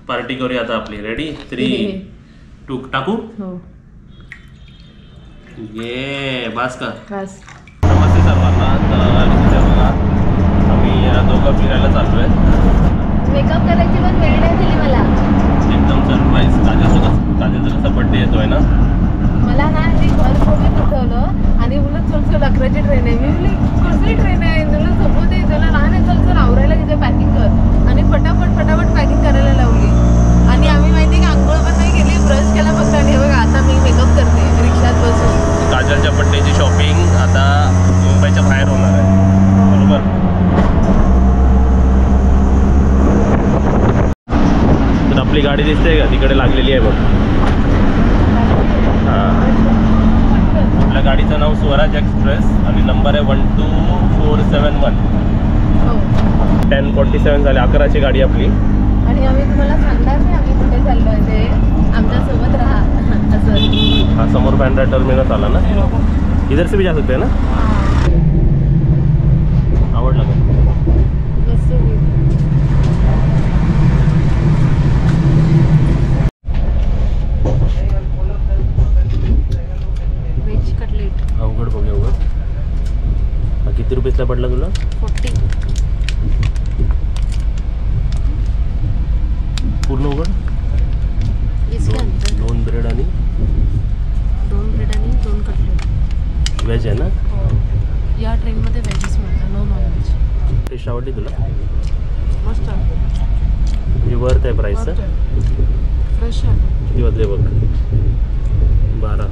Party करूया आता आपली. रेडी 3, 2 टाकू. ये बस का. नमस्ते सर्वांना. आम्ही दोघं फिरायला चाललोय. मेकअप करायची पण वेळ नाही दिली मला. एकदम सरप्राईज. काजलचा कसा बर्थडे येतोय ना. मला ना हे घर सोबत उठवलं आणि उलट चल अकराची ट्रेन आहे. मी बोलली कसली ट्रेन आहे, तुला झोपवते, तुला लहान आहे, चल आवरायला तिथे पॅकिंग कर. आणि फटाफट पॅकिंग करायला लावली. आणि आम्ही माहिती का आंघोळ पण नाही केली, ब्रश केला फक्त. आणि बघा आता मी मेकअप करते रिक्षात बसून. काजलच्या बर्थडेची शॉपिंग आता मुंबईच्या बाहेर होणार आहे. बरोबर. तर आपली गाडी दिसते का तिकडे लागलेली आहे बघ. आपल्या गाडीचं नाव स्वराज एक्सप्रेस आणि नंबर आहे 12471. 10:47 झाले. 11ची गाडी आपली. आणि आम्ही तुम्हाला सांगणार नाही आम्ही कुठे चाललो आहे ते. आमच्या सोबत राहा असं. हा समोर बँड्रा टर्मिनस आला ना. इधर से भी जा सकते हैं ना. आवडला का. Veg cutlet. अवघड बघूया उघड. किती रुपयाला पडला तुला. 40. पूर्ण उघड. दोन ब्रेड आणि 2 कटलेट. व्हेज आहे ना. या ट्रेनमध्ये व्हेजच मिळतं, नो नॉनव्हेज. टेस्ट आवडली तुला. मस्त म्हणजे वर्थ आहे प्राईस. फ्रेश आहे. किती वाजले बघ. 12.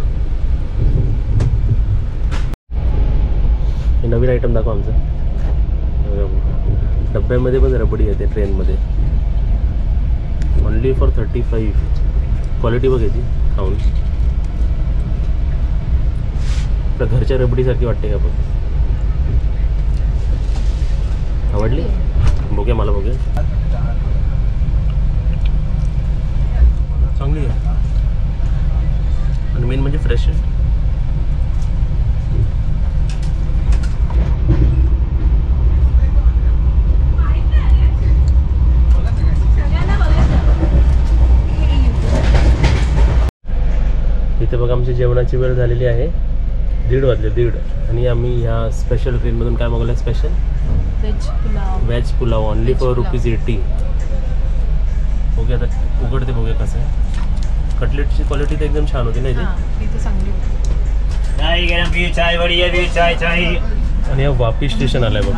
हे नवीन आयटम दाखव आमचं. डब्यामध्ये पण रबडी येते ट्रेनमध्ये. Only for 35. क्वालिटी बघ याची खाऊन. आपल्या घरच्या रबडीसारखी वाटते का बघ. आवडली. बघूया मला बघूया. चांगली आहे आणि मेन म्हणजे फ्रेश आहे. इथे बघा आमची जेवणाची वेळ झालेली आहे. 1:30 वाजले. 1:30. आणि आम्ही ह्या स्पेशल ट्रेनमधून काय मागवलं. Special veg pulao only for ₹80. Okay आता उघडते बघूया कसं आहे. कटलेटची क्वालिटी तर एकदम छान होती ना इथे. चांगली होती. चाय. आणि हा वापी स्टेशन आलाय बघ.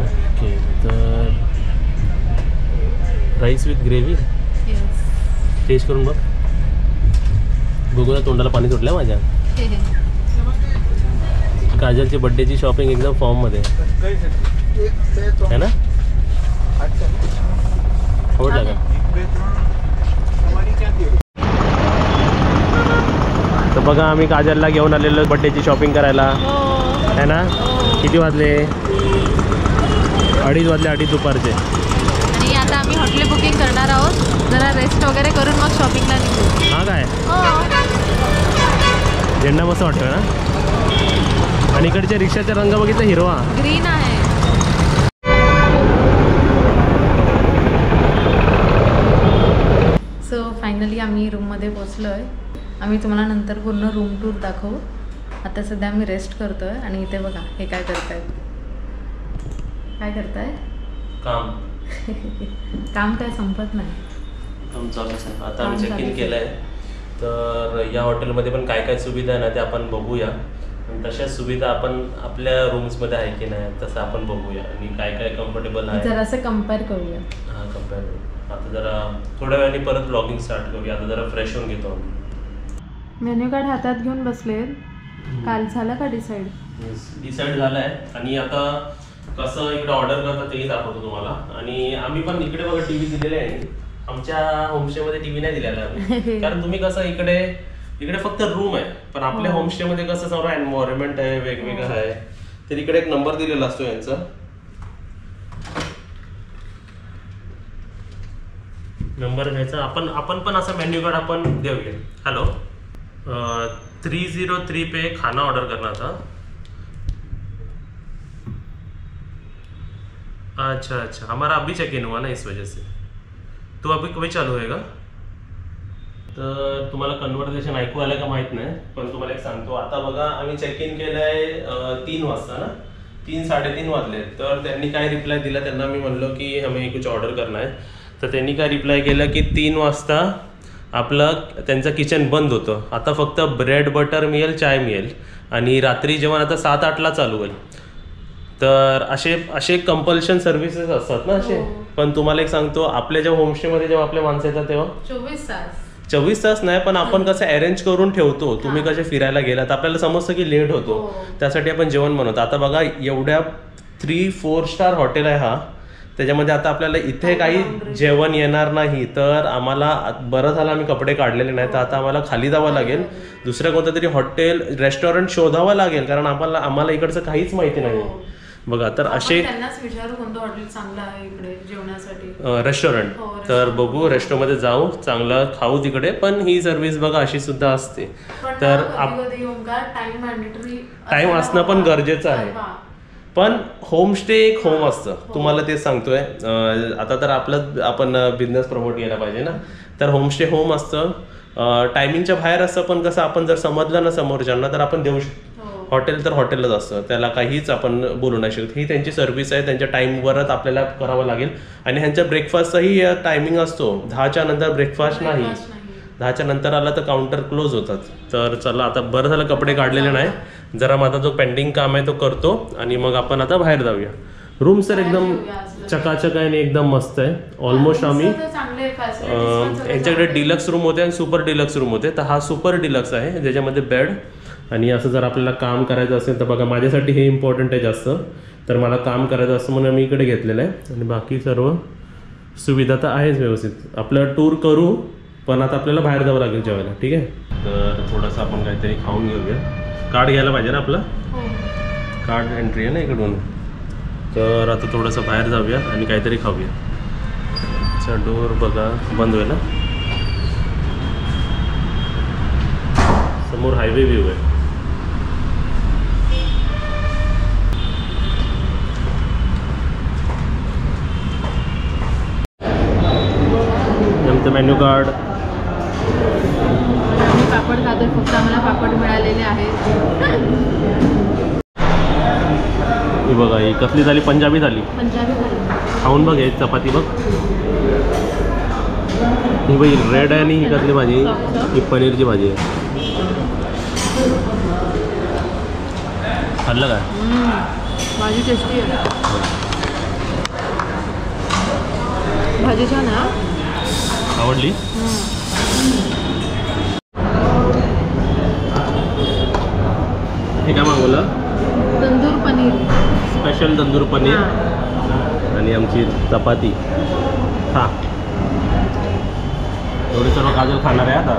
ओके तर राईस विथ ग्रेव्ही. टेस्ट करून बघ. बघूया तोंडाला पाणी सुटलं माझ्या. काजलची बर्थडेची शॉपिंग एकदम फॉर्ममध्ये आहे ना. आवडला का. तर बघा आम्ही काजलला घेऊन आलेलो बर्थडेची शॉपिंग करायला आहे ना. किती वाजले. 2:30 वाजले. 2:30 दुपारचे. आणि आता आम्ही हॉटेल बुकिंग करणार आहोत. जरा रेस्ट वगैरे करून मग शॉपिंगला निघू. हा काय. झेंडा मस्त वाटतोय ना. आणि इकडच्या रिक्षाचा रंग बघितला हिरवा. ग्रीन आहे. सो फायनली आम्ही रूममध्ये पोचलो आहे. आम्ही तुम्हाला नंतर पूर्ण रूम टूर दाखवू. आता सध्या आम्ही रेस्ट करतोय. आणि इथे बघा हे काय करतायत. काम. काम काय संपत नाही. काम चालूच आहे. आता आम्ही चेक इन केलं आहे. तर या हॉटेलमध्ये पण काय काय सुविधा आहे ना ते आपण बघूया. आणि तशाच सुविधा आपण आपल्या रूम्समध्ये आहे की नाही तसं आपण बघूया. आणि काय काय कम्फर्टेबल आहे जरा असं कम्पेअर करूया. हां कम्पेअर करू. आता जरा थोड्या वेळाने परत ब्लॉगिंग स्टार्ट करूया. आता जरा फ्रेश होऊन घेतो. मेन्यू कार्ड हातात घेऊन बसले. काल झालं का डिसाईड. डिसाईड झालं आहे. आणि आता कसं इकडे ऑर्डर करतात तेही दाखवतो तुम्हाला. आणि आम्ही पण इकडे बघा टी व्ही दिलेले आहे. आमच्या होमस्टेमध्ये टी व्ही नाही दिलेला आहे. कारण तुम्ही कसं इकडे फक्त रूम आहे. पण आपल्या होमस्टेमध्ये कसं सर्व एन्व्हायरमेंट आहे वेगवेगळं आहे. तर इकडे एक नंबर दिलेला असतो यांचा. नंबर घ्यायचा. आपण पण असा मेन्यू कार्ड आपण देऊया. हॅलो 303 पे खाना ऑर्डर करना था. अच्छा अच्छा, हमारा अभी चेक इन हुआ ना, इस वजह से. तो अभी कभी चालू आहे का? तर तुम्हाला कन्व्हर्सेशन ऐकू आलं का माहित नाही, पण तुम्हाला एक सांगतो. आता बघा आम्ही चेक इन केलंय 3 वाजता ना, 3-3:30 वाजले. तर त्यांनी काय रिप्लाय दिला, त्यांना मी म्हणलो की हमें कुछ ऑर्डर करना है. तर त्यांनी काय रिप्लाय केलं की 3 वाजता आपलं त्यांचं किचन बंद होतं. आता फक्त ब्रेड बटर मिळेल, चाय मिळेल आणि रात्री जेवण आता 7-8ला चालू होईल. तर असे कंपल्शन सर्व्हिसेस असतात ना असे. पण तुम्हाला एक सांगतो, आपल्या जेव्हा होमस्टेमध्ये जेव्हा आपल्या माणसं येतात तेव्हा 24 तास नाही, पण आपण कसं अरेंज करून ठेवतो. तुम्ही कसे फिरायला गेलात, आपल्याला समजतं की लेट होतो, त्यासाठी आपण जेवण बनवतो. आता बघा एवढ्या 3-4 स्टार हॉटेल आहे हा, त्याच्यामध्ये आता आपल्याला इथे काही जेवण येणार नाही. तर आम्हाला बरं झालं आम्ही कपडे काढलेले नाही, तर आता आम्हाला खाली जावं लागेल, दुसऱ्या कोणतं तरी हॉटेल रेस्टॉरंट शोधावं लागेल, कारण आम्हाला इकडचं काहीच माहिती नाही बघा. तर असे रेस्टॉरंट, तर बघू रेस्टॉरंटमध्ये जाऊ, चांगलं खाऊ तिकडे. पण ही सर्व्हिस बघा अशी सुद्धा असते. तर टाइम असणं पण गरजेचं आहे. पण होमस्टे एक होम असतं, तुम्हाला तेच सांगतोय. आता तर आपण बिझनेस प्रमोट केला पाहिजे ना. तर होमस्टे होम असतं, टायमिंगच्या बाहेर असतं, पण कसं आपण जर समजलं ना समोरच्यांना तर आपण देऊ शकतो. हॉटेल तर हॉटेलच असतं, त्याला काहीच आपण बोलू नाही शकत. ही त्यांची सर्व्हिस आहे, त्यांच्या टाईमवरच आपल्याला करावं लागेल. आणि ह्यांच्या ब्रेकफास्टचाही टायमिंग असतो, 10च्या नंतर ब्रेकफास्ट नाही. 10च्या नंतर आला तर काउंटर क्लोज होतात. तर चला, आता बरं झालं कपडे काढलेले नाही, जरा माझा जो पेंडिंग काम आहे तो करतो आणि मग आपण आता बाहेर जाऊया. रूम तर एकदम चकाचक आहे आणि एकदम मस्त आहे. ऑलमोस्ट आम्ही यांच्याकडे डिलक्स रूम होते आणि सुपर डिलक्स रूम होते. तर हा सुपर डिलक्स आहे, ज्याच्यामध्ये बेड आणि असं जर आपल्याला काम करायचं असेल तर बघा, माझ्यासाठी हे इम्पॉर्टंट आहे जास्त. तर मला काम करायचं असतं म्हणून मी इकडे घेतलेलं आहे. आणि बाकी सर्व सुविधा तर आहेच व्यवस्थित. आपलं टूर करू, पण आता आपल्याला बाहेर जावं लागेल जेवायला, ठीक आहे. तर थोडंसं आपण काहीतरी खाऊन घेऊया. कार्ड घ्यायला पाहिजे ना आपलं, कार्ड एंट्री आहे ना इकडून. तर आता थोडंसं बाहेर जाऊया आणि काहीतरी खाऊया. चा डोर बघा बंद होईल ना, समोर हायवे व्ह्यू आहे. आमचं मेन्यू कार्ड. पापड खातोय, फक्त आम्हाला पापड मिळालेले आहेत. ही बघा, ही कसली झाली, पंजाबी झाली. खाऊन बघ, हे चपाती बघ, ही बाई रेड आहे आणि ही कसली भाजी, ही पनीरची भाजी आहे. खाल्लं काय? भाजी टेस्टी आहे, भाजी छान आहे. आवडली? हे काय मागवलं? तंदूर पनीर, स्पेशल तंदूर पनीर आणि आमची चपाती. हा, एवढे सर्व काजल खाणार आहे आता.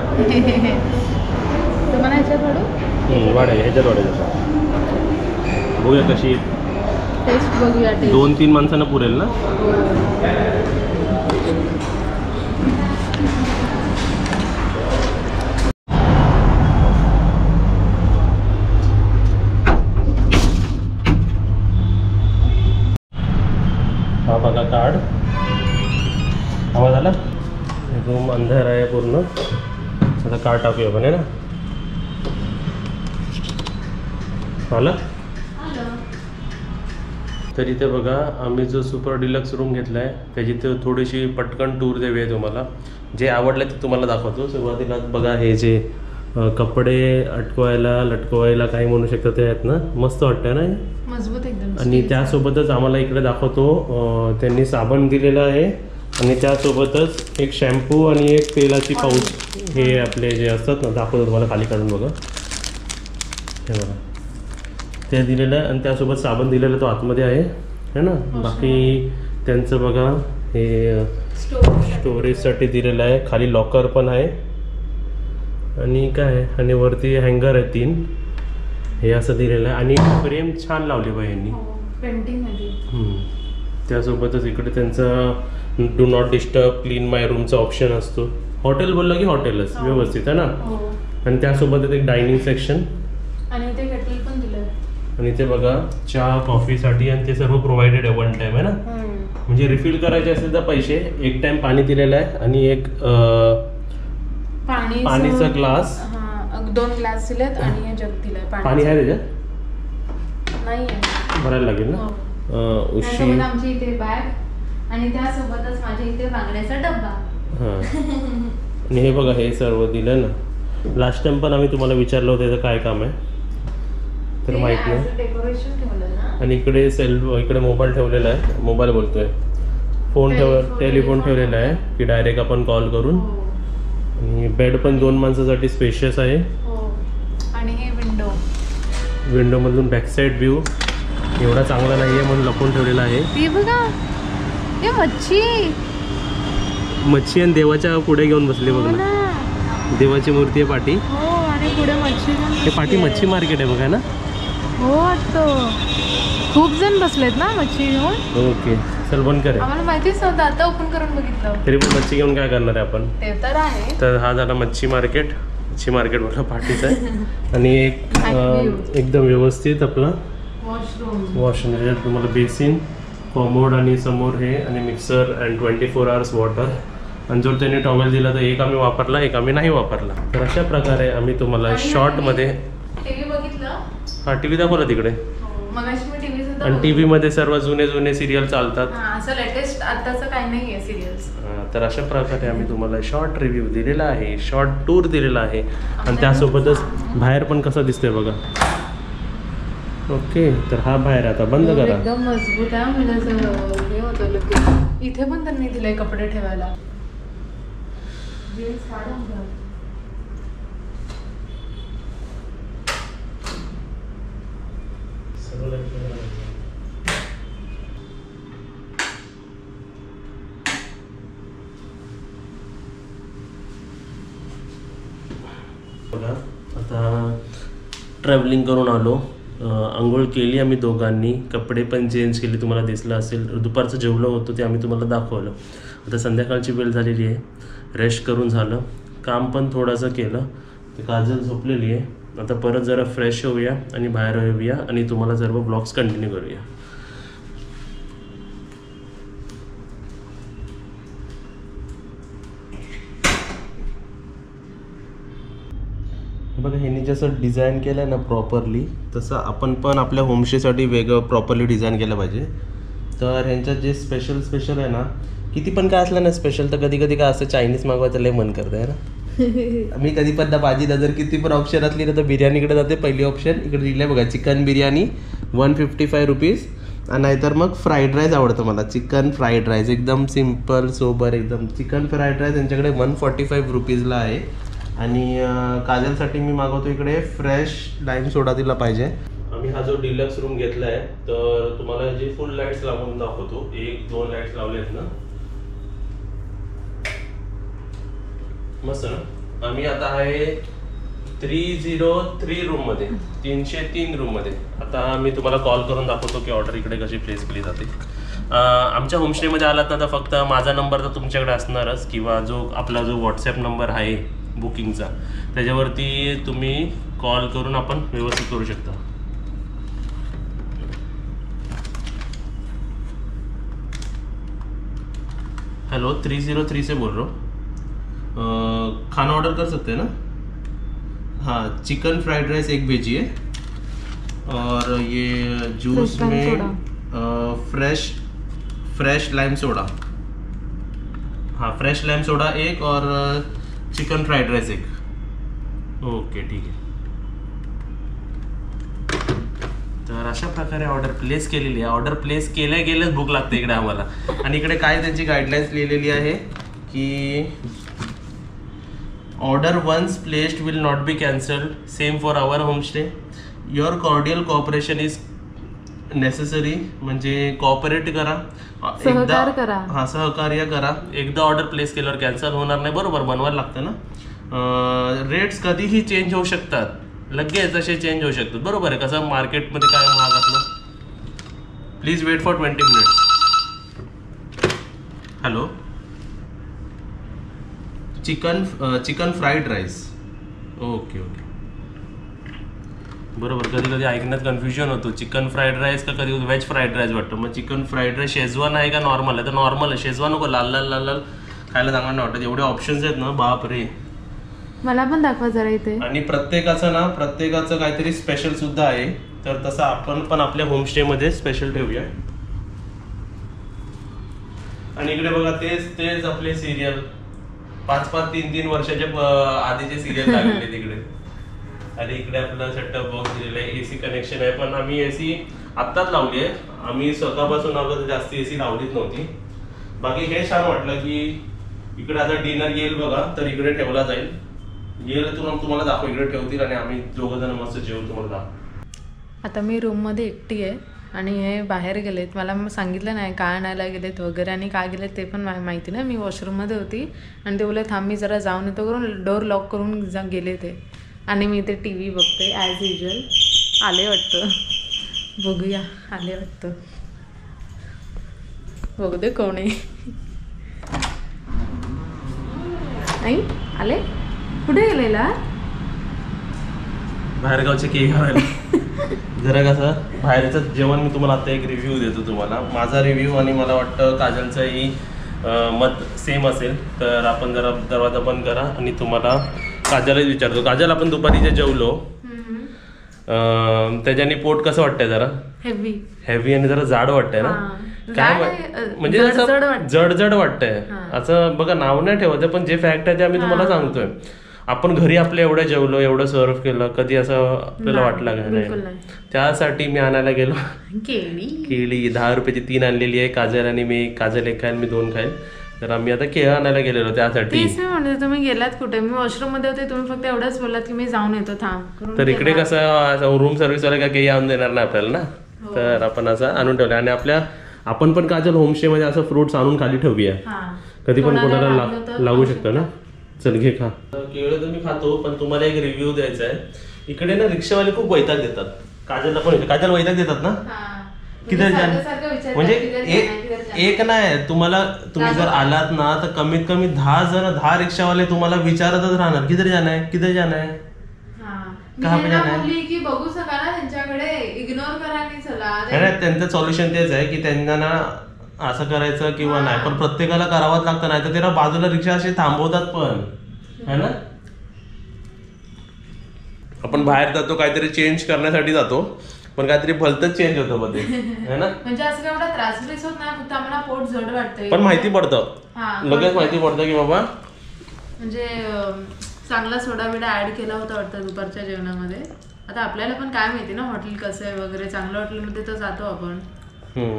तुम्हाला ह्याच्यात वाढे ह्याच्यात वाढायचं. बघूया कशी टेस्ट, बघूया टेस्ट. 2-3 माणसांना पुरेल ना. हा बघा कार्ड, आवाज आला. रूम अंधार आहे पूर्ण. आता कार्ड टाकूया आपण, आहे ना. आला. तर इथे बघा, आम्ही जो सुपर डिलक्स रूम घेतला आहे त्याची ते थोडीशी पटकन टूर देऊया तुम्हाला. जे आवडलं ते तुम्हाला दाखवतो. सुरुवातीला बघा, हे जे कपडे अटकवायला लटकवायला काही म्हणू शकता ते आहेत ना, मस्त वाटतं ना, मजबूत एकदम. आणि त्यासोबतच आम्हाला इकडे दाखवतो, त्यांनी साबण दिलेलं आहे आणि त्यासोबतच एक शॅम्पू आणि एक तेलाची पाऊच. हे आपले जे असतात ना, दाखवतो तुम्हाला खाली काढून बघा, हे बघा ते दिलेलं आहे. आणि त्यासोबत साबण दिलेलं तो आतमध्ये आहे ना. बाकी त्यांचं बघा, हे स्टोरेजसाठी दिलेलं आहे. खाली लॉकर पण आहे आणि काय आहे, आणि वरती हँगर आहे 3. हे असं दिलेलं आहे आणि फ्रेम छान लावली बाई यांनी पेंटिंग मध्ये. त्यासोबतच इकडे त्यांचा डू नॉट डिस्टर्ब, क्लीन माय रूमचा ऑप्शन असतो. हॉटेल बोललं की हॉटेलच व्यवस्थित आहे ना. आणि त्यासोबतच एक डायनिंग सेक्शन आणि ते केटल पण दिलं. आणि ते बघा चहा कॉफीसाठी, आणि ते सर्व प्रोव्हाइडेड आहे 1 टाइम, आहे ना. म्हणजे रिफिल करायचे असेल तर पैसे, एक टाइम पाणी दिलेलं आहे आणि एक पाणीचा ग्लास, 2 ग्लास दिलेत आणि हे जग दिलंय पाणी आहे त्याच्यात नाही आहे, भरायला लागेल ना. उशी, त्यासोबत आमची इथे बॅग आणि त्यासोबतच माझ्या इथे बांगड्याचा डब्बा. हां आणि हे बघा हे सर्व दिलं ना. लास्ट टाइम पण आम्ही तुम्हाला विचारलं होतं त्याचं काय काम आहे तर माहित नाही. डेकोरेशन ठेवलं ना. आणि इकडे इकडे मोबाईल ठेवलेला आहे, मोबाईल बोलतोय, टेलिफोन ठेवलेला आहे की डायरेक्ट आपण कॉल करून. आणि बेड पण 2 माणसासाठी स्पेशियस आहे. आणि हे विंडो मधून बॅक साईड व्ह्यू एवढा चांगला नाहीये म्हणून लपून ठेवलेला आहे. ती बघा हे मच्छी आणि देवाच्या पुढे घेऊन बसली बघ ना. देवाची मूर्ती आहे पाठी. हो आणि पुढे मच्छी. हे पाठी मच्छी मार्केट आहे बघा ना. हो वाटतं खूप जण बसलेत ना मच्छी घेऊन. ओके चल बंद करे. आम्हाला माहितीच नव्हतं, आता ओपन करून बघितलं. तरी पण मच्छी घेऊन काय करणार आहे आपण. ते तर आहे. तर हा झाला मच्छी मार्केट मला पाठीचा आहे. आणि एक एकदम व्यवस्थित आपला वॉशरूम ज्याच्यात तुम्हाला बेसिन, कॉमोड आणि समोर हे आणि मिक्सर अँड 24 hours वॉटर. आणि जर त्यांनी टॉवेल दिला तर एक आम्ही वापरला, एक आम्ही नाही वापरला. तर अशा प्रकारे आम्ही तुम्हाला शॉर्टमध्ये टीव्ही बघितलं. हा टीव्ही दाखवला तिकडे. मगाशी मी टीव्ही सुद्धा आणि टीव्ही मध्ये सर्व जुने सिरियल चालतात. असं लेटेस्ट आताचं काही नाही आहे सिरियल्स. तर अशा प्रकारे आम्ही तुम्हाला शॉर्ट रिव्ह्यू दिलेला आहे, शॉर्ट टूर दिलेला आहे. आणि त्यासोबतच बाहेर पण कसं दिसतंय बघा. ओके तर हा बाहेर आता बंद करा. एकदम मजबूत आहे म्हणजे असं हे होतं लगेच. इथे पण त्यांनी दिलंय कपडे ठेवायला. बघा आता ट्रॅव्हलिंग करून आलो, आंघोळ केली आम्ही दोघांनी, कपडे पण चेंज केले, तुम्हाला दिसलं असेल. दुपारचं जेवलं होतं ते आम्ही तुम्हाला दाखवलं. आता संध्याकाळची वेळ झालेली आहे, रेस्ट करून झालं, काम पण थोडंसं केलं. ते काजल झोपलेली आहे. आता परत जरा फ्रेश होऊया आणि बाहेर येऊया आणि तुम्हाला सर्व ब्लॉग्स कंटिन्यू करूया. बघा ह्यांनी जसं डिझाईन केलं आहे ना प्रॉपरली, तसं आपण पण आपल्या होमस्टेसाठी वेगळं प्रॉपरली डिझाईन केलं पाहिजे. तर ह्यांच्यात जे स्पेशल आहे ना, किती पण काय असलं ना स्पेशल, तर कधी कधी काय असं चायनीज मागवायचं लय मन करतं आहे ना. मी कधी पण भाजी जर किती पण ऑप्शन असली ना तर बिर्याणीकडे जाते. पहिली ऑप्शन इकडे दिली आहे बघा, चिकन बिर्याणी 155 रुपीज. नाहीतर मग फ्राईड राईस आवडतं मला, चिकन फ्राईड राईस एकदम सिम्पल सोबर एकदम. चिकन फ्राईड राईस यांच्याकडे 145 रुपीजला आहे. आणि काजलसाठी मी मागवतो इकडे फ्रेश लाईम सोडा दिला पाहिजे. आम्ही हा जो डिलक्स रूम घेतला आहे तर तुम्हाला जे फुल लाईट्स लावून दाखवतो. 1-2 लाईट्स लावले आहेत ना, मस्त ना. आम्ही आता आहे 303 रूममध्ये, 303 रूममध्ये. आता मी तुम्हाला कॉल करून दाखवतो की ऑर्डर इकडे कशी प्लेस केली जाते. आमच्या होमस्टेमध्ये आलात ना तर फक्त माझा नंबर तर तुमच्याकडे असणारच, किंवा आपला जो व्हॉट्सॲप नंबर आहे बुकिंगचा त्याच्यावरती तुम्ही कॉल करून आपण व्यवस्थित करू शकता. हेलो 303 से बोल रहा हूँ, खाना ऑर्डर कर सकते हैं ना. हाँ चिकन फ्राइड राइस 1 भेजिए, और ये जूस में फ्रेश लाइम सोडा. हाँ फ्रेश लाइम सोडा 1 और चिकन फ्राइड राइस 1. ओके ठीक आहे. तर अशा प्रकारे ऑर्डर प्लेस केलेली आहे. ऑर्डर प्लेस गेलेच भूक लागते इकडे आम्हाला. आणि इकडे काय त्यांची गाईडलाईन्स लिहिलेली आहे की order once placed will not be cancelled, same for our homestay. Your cordial cooperation is necessary. म्हणजे कॉपरेट करा, सहकार्य करा. हा सहकार्य करा. एकदा ऑर्डर प्लेस केल्यावर कॅन्सल होणार नाही. बरोबर बनवायला लागतं ना. रेट्स कधीही चेंज होऊ शकतात, लगेच असे चेंज होऊ शकतात. बरोबर आहे. कसं मार्केटमध्ये काय महाग असलं. Please wait for 20 minutes. Hello chicken fried rice. Okay okay. बरोबर. कधी कधी ऐकण्यात कन्फ्युजन होतो, चिकन फ्राईड राईस का कधी व्हेज फ्राईड राईस वाटतं. मग चिकन फ्राईड राईस शेजवान आहे का नॉर्मल आहे? तर नॉर्मल आहे. शेजवान नको, लाल लाल लाल लाल खायला चांगलं नाही वाटत. एवढे ऑप्शन्स आहेत ना, बाप रे. मला पण दाखवा जरा इथे. आणि प्रत्येकाचं काहीतरी स्पेशल सुद्धा आहे. तर तसं आपण पण आपल्या होमस्टे मध्ये स्पेशल ठेवूया. आणि इकडे बघा तेच आपले सिरियल 5-5, 3-3 वर्षाच्या आधीचे सिरियल लागलेले तिकडे. आणि इकडे आपला सेटअप बॉक्स दिलेला आहे. एसी कनेक्शन आहे, पण आम्ही एसी आत्ताच लावली आहे. आम्ही स्वतःपासून अगोदर जास्त एसी लावलीच नव्हती. बाकी हे छान वाटलं की इकडे आता डिनर येईल बघा, तर इकडे ठेवला जाईल. येईल तुम्हाला दाखव, इकडे ठेवतील आणि आम्ही दोघं जण मस्त जेवण तुम्हाला दाखव. आता मी रूम मध्ये एकटी आहे आणि हे बाहेर गेलेत. मला सांगितलं नाही काय आणायला गेलेत वगैरे आणि काय गेलेत ते पण माहिती नाही. मी वॉशरूममध्ये होती आणि ते बोलले थांब मी जरा जाऊन येतो करून डोर लॉक करून गेले ते. आणि मी ते टी व्ही बघते ॲज युजल. आले वाटतं, बघूया. आले वाटतं, बघू दे कोण आहे. नाही आले, कुठे गेलेला? बाहेरगावचे केक खायला. जरा कसं बाहेरचं जेवण मी तुम्हाला आता एक रिव्ह्यू देतो तुम्हाला. माझा रिव्ह्यू आणि मला वाटतं काजलचंही मत सेम असेल. तर आपण जरा दरवाजा बंद करा आणि तुम्हाला काजलच विचारतो. काजल, आपण दुपारी जे जेवलो त्याच्याने पोट कसं वाटतंय? जरा हेवी आणि जरा जाड वाटतंय ना? काय म्हणजे जड वाटतंय असं बघा. नाव नाही ठेवायचं, पण जे फॅक्ट आहे ते आम्ही तुम्हाला सांगतोय. आपण घरी आपल्या एवढं जेवलो, एवढं सर्व केलं, कधी असं आपल्याला वाटलं का? नाही. त्यासाठी मी आणायला गेलो केळी. 10 रुपयाची 3 आणलेली आहे. काजल आणि मी, काजल 1 खाईल, मी 2 खाईल. तर आम्ही आता केळं आणायला गेलेलो त्यासाठी. म्हणजे तुम्ही गेलात कुठे? मी वॉशरूम मध्ये होते, तुम्ही फक्त एवढंच बोललात की मी जाऊन येतो थांब. तर इकडे कसं रूम सर्व्हिस वाले का केळी आणून देणार नाही आपल्याला ना, तर आपण असं आणून ठेवलं. आणि आपण पण काजल होमस्टे मध्ये असं फ्रुट्स आणून खाली ठेवूया, कधी पण कोणाला लागू शकतं ना. चल घे खा. केळं तर मी खातो, पण तुम्हाला एक रिव्ह्यू द्यायचा आहे. इकडे ना रिक्षावाले खूप वैताग देतात. काजलला पण, काजल वैताग देतात ना. किती म्हणजे एक नाही, तुम्ही जर आलात ना तर कमीत कमी 10 रिक्षावाले तुम्हाला विचारतच राहणार किधर जाना है, किधर जाना है, कहाँ पे जाना है. की बघू सका ना त्यांच्याकडे, इग्नोर करा नाही चला. त्यांचं सॉल्युशन तेच आहे की त्यांना ना असं करायचं किंवा नाही, पण प्रत्येकाला करावंच लागतं. नाही तर त्याला बाजूला रिक्षा असे थांबवतात पण, है ना. आपण बाहेर जातो काहीतरी चेंज करण्यासाठी जातो, पण काहीतरी भलतच चेंज होतं मध्ये, है ना. म्हणजे असं एवढा त्रास होत नाही, फक्त आम्हाला पोट जड वाटतंय. पण माहिती पडतं, लगेच माहिती पडतं की बाबा म्हणजे चांगला सोडा बिडा ऍड केला होता वाटतं दुपारच्या जेवणामध्ये. आता आपल्याला पण काय माहिती ना हॉटेल कसं आहे वगैरे. चांगल्या हॉटेलमध्ये तर जातो आपण,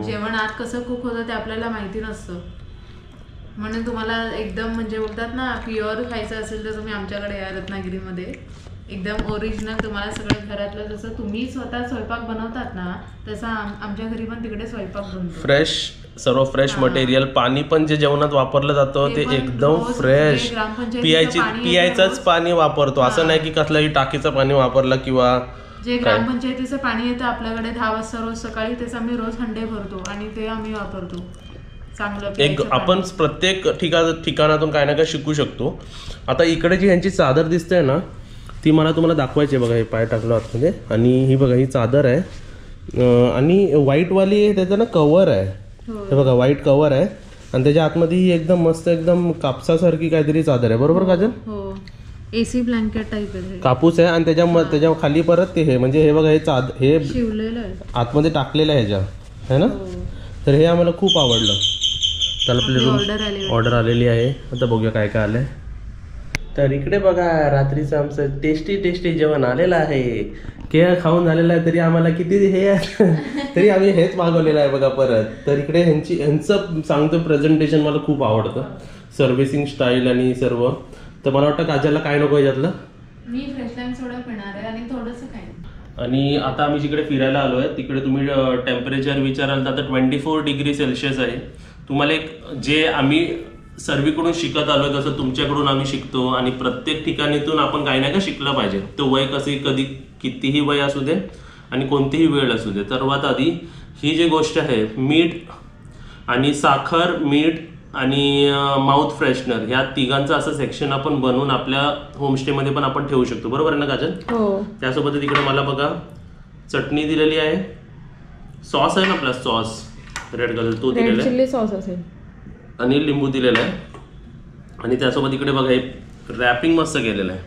जेवण आत कसं कुक होतं ते आपल्याला माहिती नसतं. म्हणून तुम्हाला एकदम म्हणजे बोलतात ना प्युअर खायचं असेल तर तुम्ही आमच्याकडे या रत्नागिरीमध्ये. एकदम ओरिजिनल तुम्हाला सगळं घरातलं, जसं तुम्ही स्वतः स्वयंपाक बनवतात ना तसं आमच्या घरी पण तिकडे स्वयंपाक बनतो. फ्रेश, सर्व फ्रेश मटेरियल. पाणी पण जे जेवणात वापरलं जातं ते एकदम फ्रेश, पियायचंच पाणी वापरतो. असं नाही की कसलंही टाकीचं पाणी वापरलं किंवा जे ग्रामपंचायतीचं पाणी येतं आपल्याकडे 10 वाजता रोज सकाळी, तेच आम्ही रोज हंडे भरतो आणि ते आम्ही वापरतो. चांगलं आपण प्रत्येक ठिकाणातून काय ना काय शिकू शकतो. आता इकडे जी ह्यांची चादर दिसते ना ती मला तुम्हाला दाखवायची आहे. बघा हे पाय टाकलं आतमध्ये आणि ही बघा ही चादर आहे आणि व्हाईटवाली त्याचं ना कवर आहे. हे बघा व्हाईट कवर आहे आणि त्याच्या आतमध्ये ही एकदम मस्त एकदम कापसासारखी काहीतरी चादर आहे. बरोबर काजल? हो, एसी ब्लँकेट टाइप आहे, कापूस आहे. आणि त्याच्या खाली परत ते हे म्हणजे हे बघा हे शिवलेलं आहे आतमध्ये टाकलेलं आहे ह्याच्या, है ना. तर हे आम्हाला खूप आवडलं. त्याला आपली ऑर्डर आलेली आहे. आता बघूया काय काय आलंय. तर इकडे बघा रात्रीचं आमचं टेस्टी जेवण आलेलं आहे. केळं खाऊन झालेलं आहे तरी आम्हाला किती हे तरी आम्ही हेच मागवलेलं आहे बघा परत. तर इकडे ह्यांचं सांगतो प्रेझेंटेशन मला खूप आवडतं, सर्व्हिसिंग स्टाईल आणि सर्व. तर मला वाटतं काजलला काय नको याच्यातलं. मी फ्रेश लाईम सोडा पिणार आहे आणि थोडंसं काय. आणि आता आम्ही जिकडे फिरायला आलोय तिकडे तुम्ही टेम्परेचर विचाराल तर 24 डिग्री सेल्सिअस आहे. तुम्हाला एक जे आम्ही सर्वीकडून शिकत आलोय तसं तुमच्याकडून आम्ही शिकतो आणि प्रत्येक ठिकाणीतून आपण काही ना काही शिकलं पाहिजे. तो वय कधी कितीही वय असू दे आणि कोणतीही वेळ असू दे. सर्वात आधी ही जी गोष्ट आहे मीठ आणि साखर, मीठ आणि माउथ फ्रेशनर, ह्या तिघांचं असं सेक्शन आपण बनवून आपल्या होमस्टेमध्ये पण आपण ठेवू शकतो. बरोबर आहे ना काजल? हो. त्यासोबत तिकडे मला बघा चटणी दिलेली आहे, सॉस आहे ना आपला सॉस रेड कलर तो दिलेला रेड आहे, चिल्ली सॉस असेल, आणि लिंबू दिलेला आहे. आणि त्यासोबत इकडे बघा एक रॅपिंग मस्त केलेलं आहे.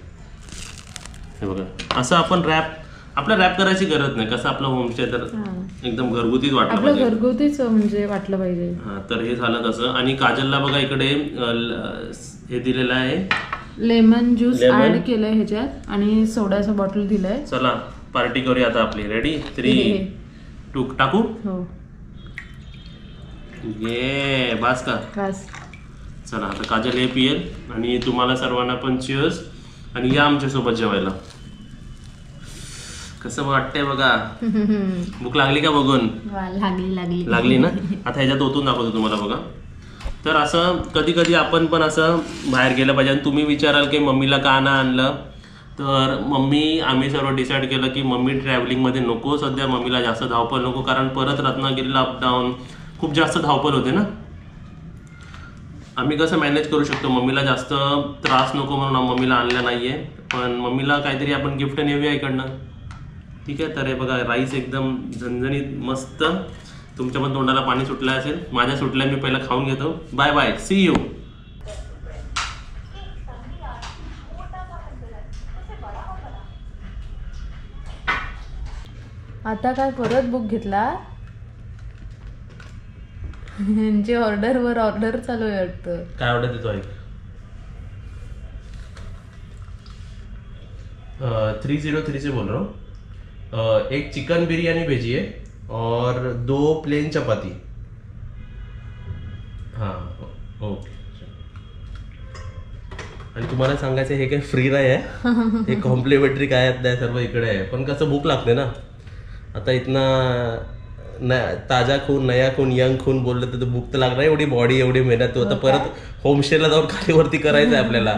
हे बघा असं आपण आपलं रॅप करायची गरज नाही. कसं आपलं होमस्टे तर एकदम घरगुतीच वाटलं आपलं पाहिजे. घरगुतीच म्हणजे वाटलं पाहिजे. हा, तर हे झालं तसं. आणि काजलला बघा इकडे हे दिलेलं आहे, लेमन ज्यूस ऍड केलंय ह्याच्यात आणि सोड्याचं बॉटल दिलंय. चला पार्टी करूया आता आपली. रेडी 3 2 टाकू. हो ये बस का. बस. चला आता काजल हे पिएल आणि तुम्हाला सर्वांना पण चिअर्स. आणि या आमच्यासोबत जेवायला. कसं वाटतंय बघा. भूक लागली का बघून? लागली ना. आता ह्याच्यात ओतून दाखवतो तुम्हाला बघा. तर असं कधी कधी आपण पण असं बाहेर गेलं पाहिजे. आणि तुम्ही विचाराल की मम्मीला का ना आणलं, तर आम्ही सर्व डिसाईड केलं की मम्मी ट्रॅव्हलिंगमध्ये नको, सध्या मम्मीला जास्त धावपळ नको, कारण परत रत्नागिरीला अपडाऊन खूप जास्त धावपळ होते ना. आम्ही कसं मॅनेज करू शकतो, मम्मीला जास्त त्रास नको म्हणून मम्मीला आणलं नाहीये. पण मम्मीला काहीतरी आपण गिफ्ट नेऊया इकडनं. ठीक आहे. तर हे बघा राईस एकदम झणझणीत मस्त. तुमच्या पण तोंडाला पाणी सुटलं असेल, माझ्या सुटलंय. मी पहिला खाऊन घेतो. Bye bye, see you. आता काय परत बुक घेतला? यांची ऑर्डर चालू आहे वाटतं. काय ऑर्डर देतो आहे? 303 से बोल रहा हूँ. एक चिकन बिरयानी भेजिए और 2 प्लेन चपाती. हाँ ओके. आणि तुम्हाला सांगायचं हे काय फ्री नाही आहे, हे कॉम्प्लिमेंटरी काय नाही, सर्व इकडे आहे. पण कसं भूक लागते ना. आता इतना ताजा खून, नया खून, यंग खून बोललं तर भूक तर लागणार. एवढी बॉडी, एवढी मेहनत, आता परत होमस्टेला जाऊन खालीवरती करायचं आहे आपल्याला,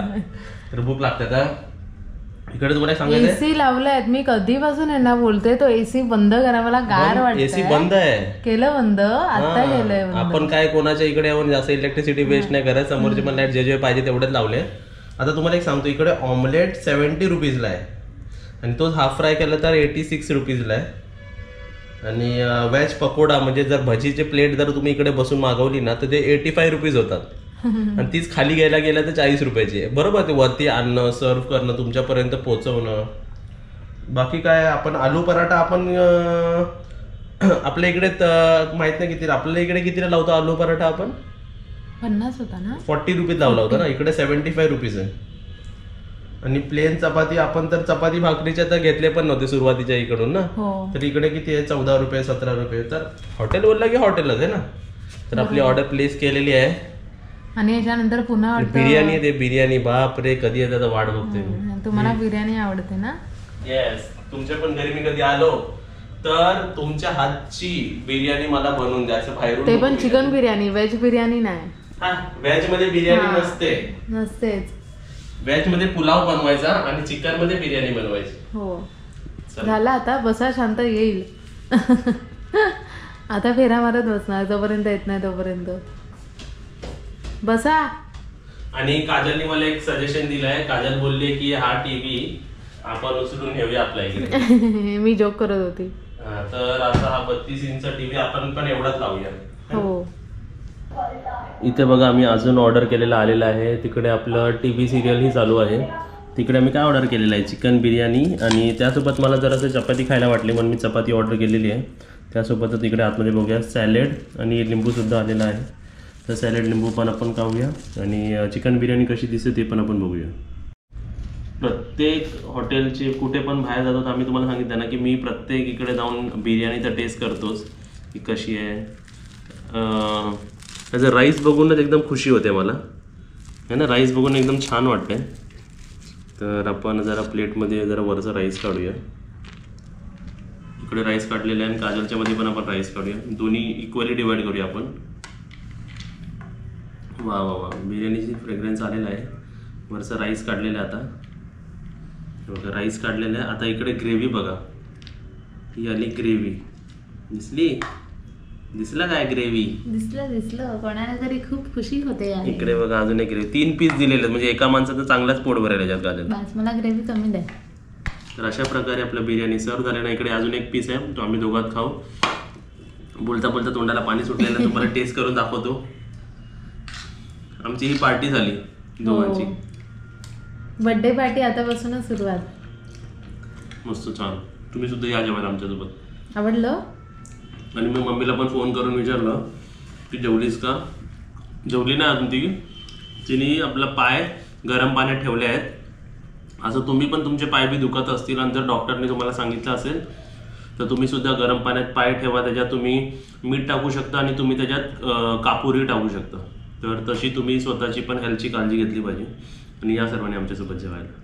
तर भूक लागते. आता इकडे तुम्हाला सांगायचं एसी लावलाय. मी कधीपासून यांना बोलते तो एसी बंद करा, मला गार वाटतंय. एसी बंद आहे. केलं बंद, आता केलंय बंद. आपण काय कोणाच्या इकडे येऊन जास्त इलेक्ट्रिसिटी वेस्ट नाही करत. समोरचे पण लाईट जे पाहिजे तेवढेच लावले. आता तुम्हाला एक सांगतो, इकडे ऑमलेट 70 रुपीजला आहे आणि तो हाफ फ्राय केला तर 86 रुपीजला आहे. आणि व्हेज पकोडा म्हणजे जर भजीचे प्लेट जर तुम्ही इकडे बसून मागवली ना तर ते 85 रुपीज होतात. आणि तीच खाली घ्यायला गेल्या तर 40 रुपयाची आहे. बरोबर. ते वरती आणणं, सर्व करणं, तुमच्यापर्यंत पोहोचवणं. बाकी काय आपण आलू पराठा आपण आपल्या इकडे माहित नाही किती, आपल्या इकडे कितीला लावतो आलू पराठा आपण? 50 होता ना. 40 रुपीज लावला होता ना. इकडे 75 रुपीज आहे. आणि प्लेन चपाती आपण तर चपाती भाकरीच्या तर घेतले पण नव्हते सुरुवातीच्या इकडून ना. तर इकडे किती आहे? 14 रुपये 17 रुपये. तर हॉटेल बोलला की हॉटेलच आहे ना. तर आपली ऑर्डर प्लेस केलेली आहे. आणि याच्यानंतर पुन्हा बिर्याणी आहे. बिर्याणी बाप रे, कधी येतात वाट बघते. तुम्हाला बिर्याणी आवडते ना? येस. तुमच्या पण घरी मी कधी आलो तर तुमच्या हातची बिर्याणी मला बनवून द्या. असं बाहेरून. ते पण चिकन बिर्याणी, व्हेज बिर्याणी नाही. हा, व्हेज मध्ये बिर्याणी नसतेच. व्हेज मध्ये पुलाव बनवायचा आणि चिकन मध्ये बिर्याणी बनवायची. हो. झाला आता. बसा शांत, येईल. आता फेरा मारत बसणार जोपर्यंत येत नाही तोपर्यंत. बसा. आणि काजलने मला एक सजेशन दिलंय. काजल बोलली की हा टीव्ही आपण उचलून घेऊया आपल्या इकडे. मी जोक करत होती. तर असा हा 32 इंच टीव्ही आपण पण एवढाच लावूया. हो. इथे बघा आम्ही अजून ऑर्डर केलेला आलेला आहे. तिकडे आपलं टीव्ही सिरियल ही चालू आहे. तिकडे आम्ही काय ऑर्डर केलेलं आहे? चिकन बिर्याणी. आणि त्यासोबत मला जरासं चपाती खायला वाटली म्हणून मी चपाती ऑर्डर केलेली आहे. त्यासोबतच इकडे आतमध्ये बघूया सॅलेड आणि लिंबूसुद्धा आलेला आहे. तर सॅलेड लिंबू पण आपण खाऊया आणि चिकन बिर्याणी कशी दिसते ते पण आपण बघूया. प्रत्येक हॉटेलचे कुठे पण बाहेर जातो आम्ही तुम्हाला सांगितलं ना की मी प्रत्येक इकडे जाऊन बिर्याणीचा टेस्ट करतोच की कशी आहे. त्याचं राईस बघूनच एकदम खुशी होते मला है ना. राईस बघून एकदम छान वाटते. तर आपण जरा प्लेटमध्ये जरा वरचा राईस काढूया. इकडे राईस काढलेला आहे आणि काजलच्या मध्ये पण आपण राईस काढूया. दोन्ही इक्वली डिवाइड करूया आपण. वा वा वा, बिर्याणीची फ्रेग्रन्स आलेला आहे. वरचा राईस काढलेला आहे. आता बघा राईस काढलेला आहे. आता इकडे ग्रेव्ही बघा, ही आली ग्रेव्ही दिसली. दिसला काय ग्रेव्ही? दिसलं कोणाला तरी खूप खुशी होते यार. इकडे बघा अजून एक ग्रेव्ही 3 पीस दिलेले म्हणजे एका माणसाचं चांगलाच पोट भरेल याच्यात घालून. बस मला ग्रेव्ही कमी द्या. तर अशा प्रकारे आपलं बिर्याणी सर्व झाले ना. इकडे अजून एक पीस आहे तो आम्ही दोघात खाऊ. बोलता बोलता तोंडाला पाणी सुटलेलं तुम्हाला टेस्ट करून दाखवतो. आमची ही पार्टी झाली दोघांची. बर्थडे पार्टी आतापासूनच सुरुवात. मस्त छान. तुम्ही सुद्धा या जेवायला आमच्यासोबत. आवडलं? आणि मी मम्मीला पण फोन करून विचारलं की जेवलीस का. जेवली नाही अजून ती. तिने आपला पाय गरम पाण्यात ठेवले आहेत. असं तुम्ही पण तुमचे पाय बी दुखत असतील आणि जर डॉक्टरने तुम्हाला सांगितलं असेल तर तुम्ही सुद्धा गरम पाण्यात पाय ठेवा. त्याच्यात तुम्ही मीठ टाकू शकता आणि तुम्ही त्याच्यात कापूरही टाकू शकता. तर तशी तुम्ही स्वतःची पण हेल्थची काळजी घेतली पाहिजे. आणि या सर्वांनी आमच्यासोबत जेवायला.